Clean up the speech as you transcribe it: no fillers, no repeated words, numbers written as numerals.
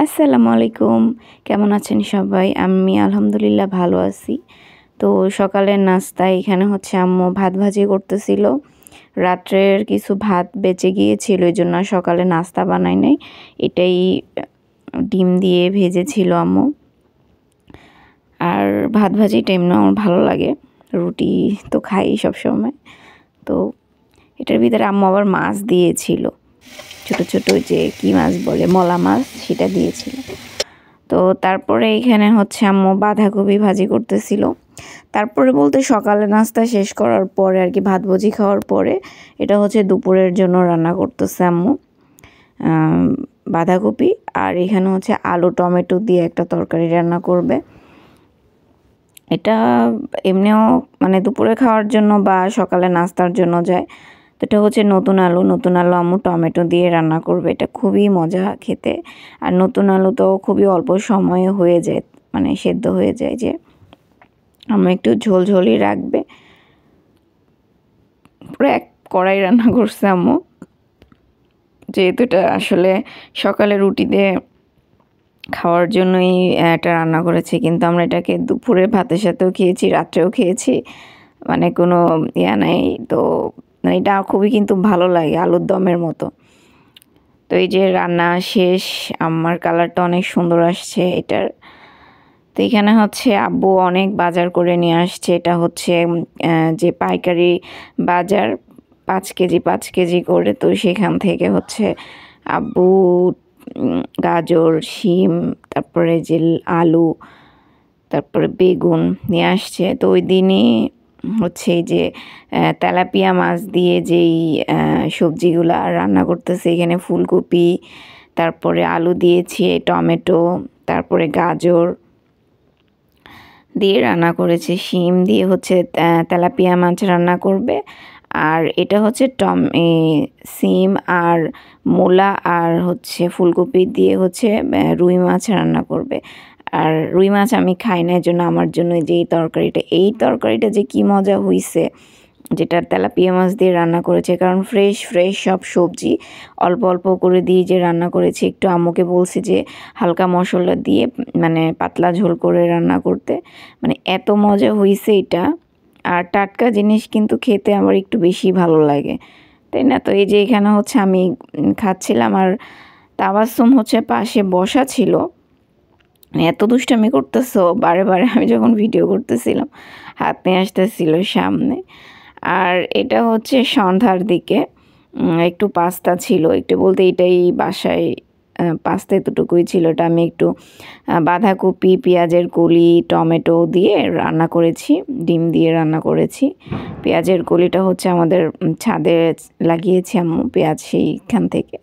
আসসালামু আলাইকুম। কেমন আছেন সবাই? আমি আলহামদুলিল্লাহ ভালো আছি। তো সকালের নাস্তায় এখানে হচ্ছে আম্মু ভাত ভাজি করতেছিল। রাত্রের কিছু ভাত বেঁচে গিয়েছিল, এজন্য আর সকালে নাস্তা বানাই নাই। এটাই ডিম দিয়ে ভেজেছিল আম্মু। আর ভাত ভাজিটা এমনিও আমার ভালো লাগে। রুটি তো খাই সবসময়। তো এটার ভিতরে আম্মু আবার মাছ দিয়েছিল। ছোট ছোট যে কি মাছ বলে, মলা মাছ, সেটা দিয়েছিল। তো তারপরে এখানে হচ্ছে আম্মু বাঁধাকপি ভাজি করতেছিল। তারপরে বলতে সকালে নাস্তা শেষ করার পরে আর কি, ভাত ভাজি খাওয়ার পরে এটা হচ্ছে দুপুরের জন্য রান্না করতেছে আম্মু। বাঁধাকপি আর এখানে হচ্ছে আলু টমেটো দিয়ে একটা তরকারি রান্না করবে। এটা এমনিও মানে দুপুরে খাওয়ার জন্য বা সকালে নাস্তার জন্য যায়। তো এটা হচ্ছে নতুন আলু আম্মু টমেটো দিয়ে রান্না করবে। এটা খুবই মজা খেতে। আর নতুন আলু তো খুবই অল্প সময়ে হয়ে যায়, মানে সেদ্ধ হয়ে যায়, যে আম্মু একটু ঝোলঝোলই রাখবে। পুরো এক কড়াই রান্না করছে আম্মু, যেহেতু এটা আসলে সকালে রুটি দিয়ে খাওয়ার জন্যই এটা রান্না করেছি। কিন্তু আমরা এটাকে দুপুরে ভাতের সাথেও খেয়েছি, রাত্রেও খেয়েছি, মানে কোনো ইয়া নাই। তো মানে এটা খুবই কিন্তু ভালো লাগে, আলুর দমের মতো। তো এই যে রান্না শেষ, আমার কালারটা অনেক সুন্দর আসছে এটার। তো এখানে হচ্ছে আব্বু অনেক বাজার করে নিয়ে আসছে। এটা হচ্ছে যে পাইকারি বাজার, 5 কেজি করে। তো সেখান থেকে হচ্ছে আব্বু গাজর, শিম, তারপরে যে আলু, তারপরে বেগুন নিয়ে আসছে। তো ওই দিনই হচ্ছে এই যে তেলাপিয়া মাছ দিয়ে যেই সবজিগুলা রান্না করতেছে, এখানে ফুলকপি, তারপরে আলু দিয়েছি, টমেটো, তারপরে গাজর দিয়ে রান্না করেছে। শিম দিয়ে হচ্ছে তেলাপিয়া মাছ রান্না করবে। আর এটা হচ্ছে সিম আর মূলা আর হচ্ছে ফুলকপি দিয়ে হচ্ছে রুই মাছ রান্না করবে। আর রুই মাছ আমি খাই না, এর জন্য আমার জন্য যে এই তরকারিটা যে কি মজা হইছে, যেটা তেলাপিয়া মাছ দিয়ে রান্না করেছে। কারণ ফ্রেশ ফ্রেশ সব সবজি অল্প অল্প করে দিয়ে যে রান্না করেছি। একটু আম্মুকে বলছি যে হালকা মশলা দিয়ে মানে পাতলা ঝোল করে রান্না করতে, মানে এত মজা হইছে এটা। আর টাটকা জিনিস কিন্তু খেতে আমার একটু বেশি ভালো লাগে, তাই না? তো এই যে এখানে হচ্ছে আমি খাচ্ছিলাম, আর তাবাসসুম হচ্ছে পাশে বসা ছিল। এত দুষ্টামি করতেছো, বারে বারে আমি যখন ভিডিও করতেছিলাম হাত নিয়ে আসতেছিল সামনে। আর এটা হচ্ছে সন্ধ্যার দিকে একটু পাস্তা ছিল, একটু বলতে এটাই বাসায় পাস্তা এতটুকুই ছিল। এটা আমি একটু বাঁধাকপি, পেঁয়াজের কলি, টমেটো দিয়ে রান্না করেছি, ডিম দিয়ে রান্না করেছি। পেঁয়াজের কলিটা হচ্ছে আমাদের ছাদে লাগিয়েছি আম্মু, পেঁয়াজ সেইখান থেকে।